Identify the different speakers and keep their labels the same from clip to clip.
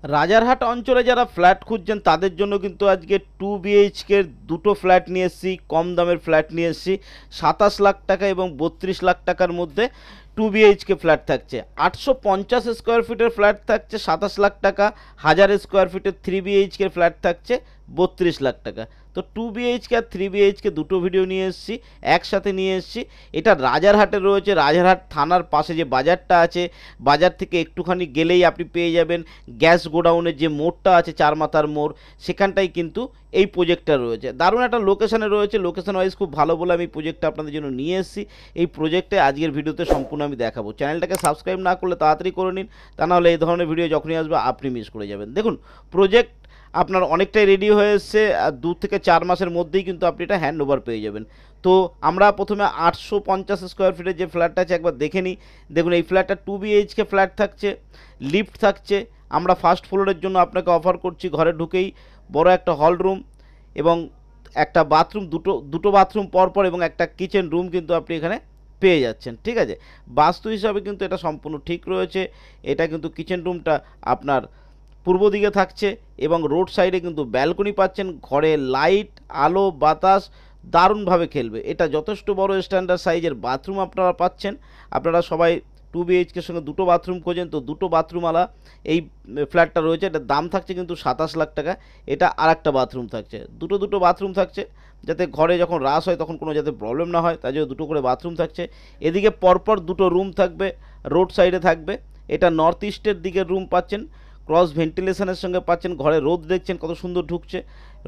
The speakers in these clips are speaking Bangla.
Speaker 1: রাজারহাট অঞ্চলে যারা ফ্ল্যাট খুঁজছেন তাদের জন্য কিন্তু আজকে 2 BHK দুটো ফ্ল্যাট নিয়ে এসেছি, কম দামের ফ্ল্যাট নিয়ে এসেছি। 27 লাখ টাকা এবং 32 লাখ টাকার মধ্যে 2 BHK ফ্ল্যাট থাকছে। 850 স্কোয়ার ফিটের ফ্ল্যাট থাকছে 27 লাখ টাকা, 1000 স্কোয়ার ফিটের 3 BHK ফ্ল্যাট থাকছে 32 লাখ টাকা। তো 2 BHK আর 3 BHK দুটো ভিডিও নিয়ে এসেছি, একসাথে নিয়ে এসেছি। এটা রাজারহাটে রয়েছে, রাজারহাট থানার পাশে যে বাজারটা আছে, বাজার থেকে একটুখানি গেলেই আপনি পেয়ে যাবেন গ্যাস গোডাউনের যে মোড়টা আছে, চার মাথার মোড়, সেখানটাই কিন্তু এই প্রজেক্টটা রয়েছে। দারুণ একটা লোকেশানে রয়েছে, লোকেশন ওয়াইজ খুব ভালো বলে আমি প্রজেক্টটা আপনাদের জন্য নিয়ে এসেছি। এই প্রজেক্টে আজকের ভিডিওতে সম্পূর্ণ আমি দেখাবো। চ্যানেলটাকে সাবস্ক্রাইব না করলে তাড়াতাড়ি করে নিন, তা নাহলে এই ধরনের ভিডিও যখনই আসবে আপনি মিস করে যাবেন। দেখুন, প্রজেক্ট আপনার অনেকটাই রেডি হয়ে এসছে, আর 2 থেকে 4 মাসের মধ্যেই কিন্তু আপনি এটা হ্যান্ড ওভার পেয়ে যাবেন। তো আমরা প্রথমে 850 স্কোয়ার ফিটের যে ফ্ল্যাটটা আছে একবার দেখে নিই। দেখুন, এই ফ্ল্যাটটা 2 BHK ফ্ল্যাট থাকছে, লিফট থাকছে। আমরা ফার্স্ট ফ্লোরের জন্য আপনাকে অফার করছি ঘরে ঢুকেই বড় একটা হল রুম এবং একটা বাথরুম, দুটো বাথরুম পরপর এবং একটা কিচেন রুম কিন্তু আপনি এখানে পেয়ে যাচ্ছেন। ঠিক আছে, বাস্তু হিসাবে কিন্তু এটা সম্পূর্ণ ঠিক রয়েছে। এটা কিন্তু কিচেন রুমটা আপনার পূর্ব দিকে থাকছে এবং রোড সাইডে কিন্তু ব্যালকনি পাচ্ছেন। ঘরে লাইট, আলো, বাতাস দারুণভাবে খেলবে। এটা যথেষ্ট বড় স্ট্যান্ডার্ড সাইজের বাথরুম আপনারা পাচ্ছেন। আপনারা সবাই 2 BHKর সঙ্গে দুটো বাথরুম খোঁজেন, তো দুটো বাথরুমওয়ালা এই ফ্ল্যাটটা রয়েছে। এটার দাম থাকছে কিন্তু 27 লাখ টাকা। এটা আর একটা বাথরুম থাকছে, দুটো বাথরুম থাকছে, যাতে ঘরে যখন রাস হয় তখন কোনো যাতে প্রবলেম না হয়, তাই জন্য দুটো করে বাথরুম থাকছে। এদিকে পরপর দুটো রুম থাকবে, রোড সাইডে থাকবে। এটা নর্থ ইস্টের দিকের রুম পাচ্ছেন, ক্রস ভেন্টিলেশনের সঙ্গে পাচ্ছেন। ঘরে রোদ দেখছেন কত সুন্দর ঢুকছে,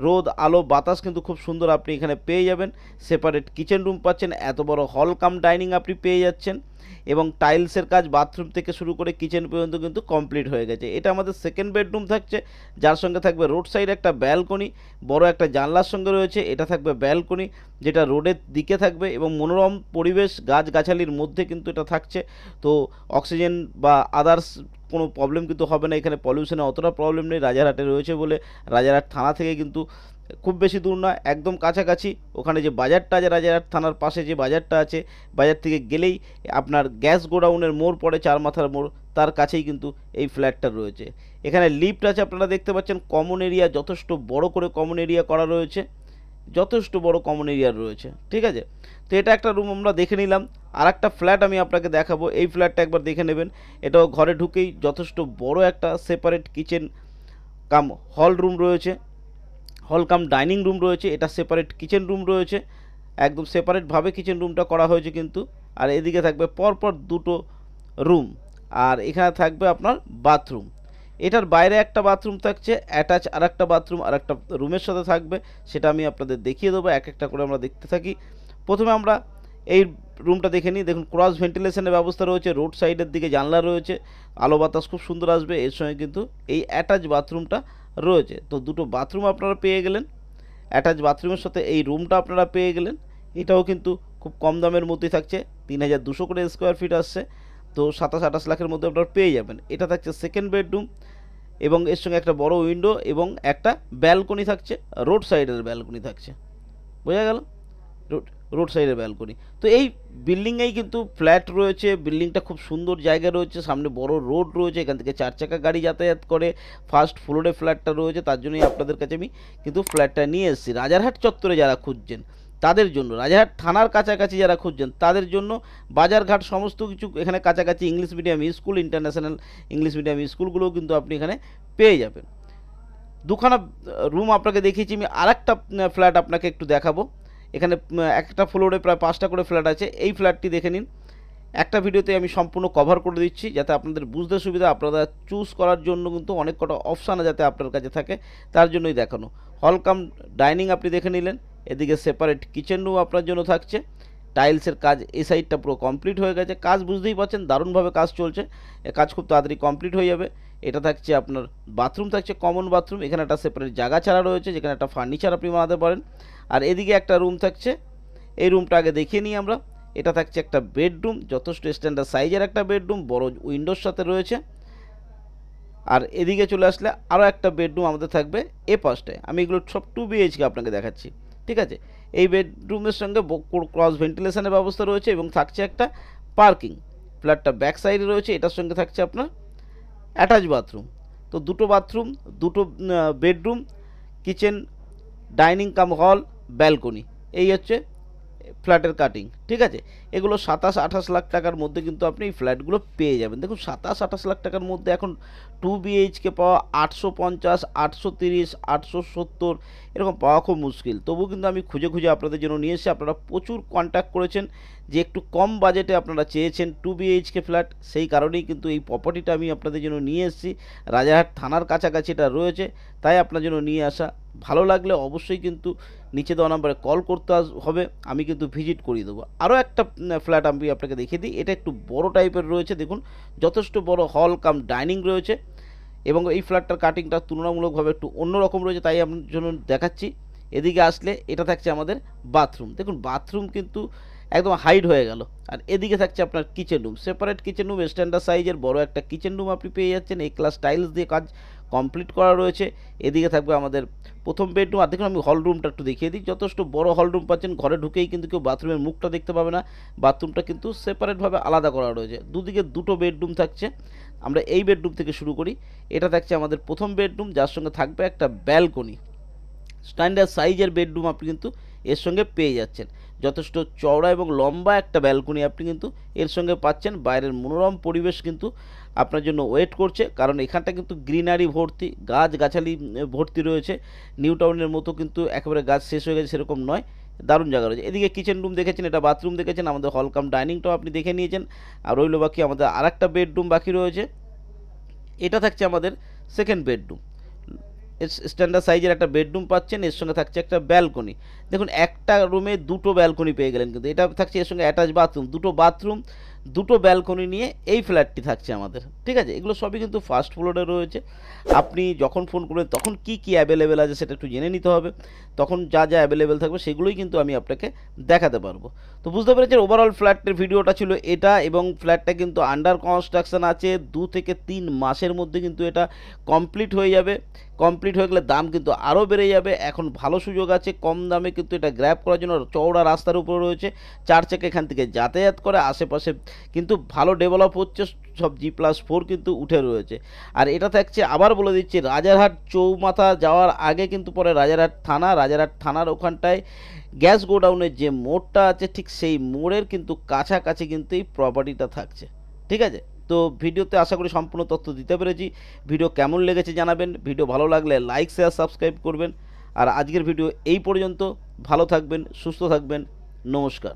Speaker 1: রোদ, আলো, বাতাস কিন্তু খুব সুন্দর আপনি এখানে পেয়ে যাবেন। সেপারেট কিচেন রুম পাচ্ছেন, এত বড় হল কাম ডাইনিং আপনি পেয়ে যাচ্ছেন এবং টাইলসের কাজ বাথরুম থেকে শুরু করে কিচেন পর্যন্ত কিন্তু কমপ্লিট হয়ে গেছে। এটা আমাদের সেকেন্ড বেডরুম থাকছে, যার সঙ্গে থাকবে রোড সাইডে একটা ব্যালকনি, বড় একটা জানলার সঙ্গে রয়েছে। এটা থাকবে ব্যালকনি, যেটা রোডের দিকে থাকবে এবং মনোরম পরিবেশ গাছগাছালির মধ্যে কিন্তু এটা থাকছে। তো অক্সিজেন বা আদার্স কোনো প্রবলেম কিন্তু হবে না এখানে, পলিউশনে অতটা প্রবলেম নেই রাজারহাটে রয়েছে বলে। রাজারহাট থানা থেকে কিন্তু খুব বেশি দূর নয়, একদম কাছাকাছি। ওখানে যে বাজারটা আছে, রাজারহাট থানার পাশে যে বাজারটা আছে, বাজার থেকে গেলেই আপনার গ্যাস গোডাউনের মোড় পড়ে, চার মাথার মোড়, তার কাছেই কিন্তু এই ফ্ল্যাটটা রয়েছে। এখানে লিফট আছে, আপনারা দেখতে পাচ্ছেন। কমন এরিয়া যথেষ্ট বড় করে কমন এরিয়া করা রয়েছে, যথেষ্ট বড় কমন এরিয়া রয়েছে। ঠিক আছে, তো এটা একটা রুম আমরা দেখে নিলাম। আর একটা ফ্ল্যাট আমি আপনাকে দেখাবো, এই ফ্ল্যাটটা একবার দেখে নেবেন। এটাও ঘরে ঢুকেই যথেষ্ট বড় একটা সেপারেট কিচেন কাম হল রুম রয়েছে, হল কাম ডাইনিং রুম রয়েছে। এটা সেপারেট কিচেন রুম রয়েছে, একদম সেপারেটভাবে কিচেন রুমটা করা হয়েছে কিন্তু। আর এদিকে থাকবে পরপর দুটো রুম, আর এখানে থাকবে আপনার বাথরুম। এটার বাইরে একটা বাথরুম থাকছে, অ্যাটাচ আর একটা বাথরুম আর একটা রুমের সাথে থাকবে, সেটা আমি আপনাদের দেখিয়ে দেবো। এক একটা করে আমরা দেখতে থাকি। প্রথমে আমরা এই রুমটা দেখে নিই। দেখুন, ক্রস ভেন্টিলেশনের ব্যবস্থা রয়েছে, রোড সাইডের দিকে জানলা রয়েছে, আলো বাতাস খুব সুন্দর আসবে। এর সঙ্গে কিন্তু এই অ্যাটাচ বাথরুমটা রয়েছে। তো দুটো বাথরুম আপনারা পেয়ে গেলেন, অ্যাটাচ বাথরুমের সাথে এই রুমটা আপনারা পেয়ে গেলেন। এটাও কিন্তু খুব কম দামের মধ্যেই থাকছে, 3200 করে স্কোয়ার ফিট আসছে। তো 27-28 লাখের মধ্যে আপনারা পেয়ে যাবেন। এটা থাকছে সেকেন্ড বেডরুম এবং এর সঙ্গে একটা বড় উইন্ডো এবং একটা ব্যালকনি থাকছে, রোড সাইডের ব্যালকনি থাকছে। বোঝা গেল? রোড রোড সাইডের ব্যালকনি। তো এই বিল্ডিংয়েই কিন্তু ফ্ল্যাট রয়েছে, বিল্ডিংটা খুব সুন্দর জায়গা রয়েছে, সামনে বড় রোড রয়েছে, এখান থেকে 4 চাকা গাড়ি যাতায়াত করে। ফার্স্ট ফ্লোরে ফ্ল্যাটটা রয়েছে, তার জন্যই আপনাদের কাছে আমি কিন্তু ফ্ল্যাটটা নিয়ে এসেছি। রাজারহাট চত্বরে যারা খুঁজছেন তাদের জন্য, রাজারহাট থানার কাছাকাছি যারা খুঁজছেন তাদের জন্য, বাজারঘাট সমস্ত কিছু এখানে কাছাকাছি। English medium school, international English medium স্কুলগুলোও কিন্তু আপনি এখানে পেয়ে যাবেন। দুখানা রুম আপনাকে দেখিয়েছি আমি, আর একটা ফ্ল্যাট আপনাকে একটু দেখাবো। এখানে একটা ফ্লোরে প্রায় 5টা করে ফ্ল্যাট আছে। এই ফ্ল্যাটটি দেখে নিন, একটা ভিডিওতে আমি সম্পূর্ণ কভার করে দিচ্ছি যাতে আপনাদের বুঝতে সুবিধা। আপনারা চুজ করার জন্য কিন্তু অনেক কটা অপশানে যাতে আপনার কাছে থাকে, তার জন্যই দেখানো। হল কাম ডাইনিং আপনি দেখে নিলেন, এদিকে সেপারেট কিচেন রুম আপনার জন্য থাকছে। টাইলসের কাজ এই সাইডটা পুরো কমপ্লিট হয়ে গেছে, কাজ বুঝতেই পারছেন দারুণভাবে কাজ চলছে, কাজ খুব তাড়াতাড়ি কমপ্লিট হয়ে যাবে। এটা থাকছে আপনার বাথরুম, থাকছে কমন বাথরুম। এখানে একটা সেপারেট জায়গা ছাড়া রয়েছে, যেখানে একটা ফার্নিচার আপনি বানাতে পারেন। আর এদিকে একটা রুম থাকছে, এই রুমটা আগে দেখিয়ে নিই আমরা। এটা থাকছে একটা বেডরুম, যথেষ্ট স্ট্যান্ডার্ড সাইজের একটা বেডরুম, বড় উইন্ডোর সাথে রয়েছে। আর এদিকে চলে আসলে আরও একটা বেডরুম আমাদের থাকবে এ পাশটায়। আমি এগুলো সব 2 BHK আপনাকে দেখাচ্ছি। ঠিক আছে, এই বেডরুমের সঙ্গে ক্রস ভেন্টিলেশনের ব্যবস্থা রয়েছে এবং থাকছে একটা পার্কিং। ফ্ল্যাটটা ব্যাক সাইডে রয়েছে, এটার সঙ্গে থাকছে আপনার অ্যাটাচ বাথরুম। তো দুটো বাথরুম, দুটো বেডরুম, কিচেন, ডাইনিং কাম হল, ব্যালকনি, এই হচ্ছে ফ্ল্যাটের কাটিং। ঠিক আছে, এগুলো 27-28 লাখ টাকার মধ্যে কিন্তু আপনি এই ফ্ল্যাটগুলো পেয়ে যাবেন। দেখুন 27-28 লাখ টাকার মধ্যে এখন 2 BHK পাওয়া 850, 830, 870 এরকম পাওয়া খুব মুশকিল। তবু কিন্তু আমি খুঁজে খুঁজে আপনাদের জন্য নিয়ে এসেছি। আপনারা প্রচুর কন্ট্যাক্ট করেছেন যে একটু কম বাজেটে আপনারা চেয়েছেন 2 BHK ফ্ল্যাট, সেই কারণেই কিন্তু এই প্রপার্টিটা আমি আপনাদের জন্য নিয়ে এসেছি। রাজারহাট থানার কাছাকাছি এটা রয়েছে, তাই আপনার জন্য নিয়ে আসা। ভালো লাগলে অবশ্যই কিন্তু নিচে দেওয়া নাম্বারে কল করতে হবে, আমি কিন্তু ভিজিট করিয়ে দেবো। আরও একটা ফ্ল্যাট আমি আপনাকে দেখিয়ে দিই। এটা একটু বড় টাইপের রয়েছে, দেখুন যথেষ্ট বড় হল কাম ডাইনিং রয়েছে এবং এই ফ্ল্যাটটার কাটিংটা তুলনামূলকভাবে একটু অন্যরকম রয়েছে, তাই আপনার জন্য দেখাচ্ছি। এদিকে আসলে এটা থাকছে আমাদের বাথরুম। দেখুন বাথরুম কিন্তু একদম হাইড হয়ে গেল। আর এদিকে থাকছে আপনার kitchen room, separate kitchen room, standard সাইজের বড় একটা কিচেন রুম আপনি পেয়ে যাচ্ছেন। এই ক্লাস টাইলস দিয়ে কাজ কমপ্লিট করা রয়েছে। এদিকে থাকবে আমাদের প্রথম বেডরুম। আর দেখুন আমি হল রুমটা একটু দেখিয়ে দিই, যথেষ্ট বড় হল রুম পাচ্ছেন। ঘরে ঢুকেই কিন্তু কেউ বাথরুমের মুখটা দেখতে পাবে না, বাথরুমটা কিন্তু সেপারেটভাবে আলাদা করা রয়েছে। দুদিকে দুটো বেডরুম থাকছে। আমরা এই বেডরুম থেকে শুরু করি। এটা থাকছে আমাদের প্রথম বেডরুম, যার সঙ্গে থাকবে একটা ব্যালকনি। স্ট্যান্ডার্ড সাইজের বেডরুম আপনি কিন্তু এর সঙ্গে পেয়ে যাচ্ছেন। যথেষ্ট চওড়া এবং লম্বা একটা ব্যালকনি আপনি কিন্তু এর সঙ্গে পাচ্ছেন। বাইরের মনোরম পরিবেশ কিন্তু আপনার জন্য ওয়েট করছে, কারণ এখানটা কিন্তু গ্রিনারি ভর্তি, গাছগাছালি ভর্তি রয়েছে। নিউ টাউনের মতো কিন্তু একেবারে গাছ শেষ হয়ে গেছে সেরকম নয়, দারুণ জায়গা রয়েছে। এদিকে কিচেন রুম দেখেছেন, এটা বাথরুম দেখেছেন, আমাদের হল কাম ডাইনিংটাও আপনি দেখে নিয়েছেন। আর রইল বাকি আমাদের আরেকটা বেডরুম বাকি রয়েছে। এটা থাকছে আমাদের সেকেন্ড বেডরুম। স্ট্যান্ডার্ড সাইজের একটা বেডরুম পাচ্ছেন, এর সঙ্গে থাকছে একটা ব্যালকনি। দেখুন একটা রুমে দুটো ব্যালকনি পেয়ে গেলেন, কিন্তু এটা থাকছে এর সঙ্গে অ্যাটাচ বাথরুম, দুটো বাথরুম, দুটো ব্যালকনি নিয়ে এই ফ্ল্যাটটি থাকছে আমাদের। ঠিক আছে, এগুলো সবই কিন্তু ফার্স্ট ফ্লোরে রয়েছে। আপনি যখন ফোন করবেন তখন কি কি অ্যাভেলেবেল আছে সেটা একটু জেনে নিতে হবে, তখন যা যা অ্যাভেলেবেল থাকবে সেগুলোই কিন্তু আমি আপনাকে দেখাতে পারবো। তো বুঝতে পেরেছেন, ওভারঅল ফ্ল্যাটের ভিডিওটা ছিল এটা, এবং ফ্ল্যাটটা কিন্তু আন্ডার কনস্ট্রাকশন আছে। 2 থেকে 3 মাসের মধ্যে কিন্তু এটা কমপ্লিট হয়ে যাবে। কমপ্লিট হয়ে গেলে দাম কিন্তু আরও বেড়ে যাবে। এখন ভালো সুযোগ আছে, কম দামে কিন্তু এটা গ্র্যাব করার জন্য। চওড়া রাস্তার উপরে রয়েছে, 4 চাকা এখান থেকে যাতায়াত করে। আশেপাশে কিন্তু ভালো ডেভেলপ হচ্ছে, সব G+4 কিন্তু উঠে রয়েছে। আর এটা থাকছে, আবার বলে দিচ্ছি, রাজারহাট চৌমাথা যাওয়ার আগে কিন্তু পরে রাজারহাট থানা, রাজারহাট থানার ওখানটায় গ্যাস গোডাউনের যে মোড়টা আছে ঠিক সেই মোড়ের কিন্তু কাছাকাছি কিন্তু এই প্রপার্টিটা থাকছে। ঠিক আছে, তো ভিডিওতে আশা করি সম্পূর্ণ তথ্য দিতে পেরেছি। ভিডিও কেমন লেগেছে জানাবেন, ভিডিও ভালো লাগলে লাইক শেয়ার সাবস্ক্রাইব করবেন। আর আজকের ভিডিও এই পর্যন্ত। ভালো থাকবেন, সুস্থ থাকবেন, নমস্কার।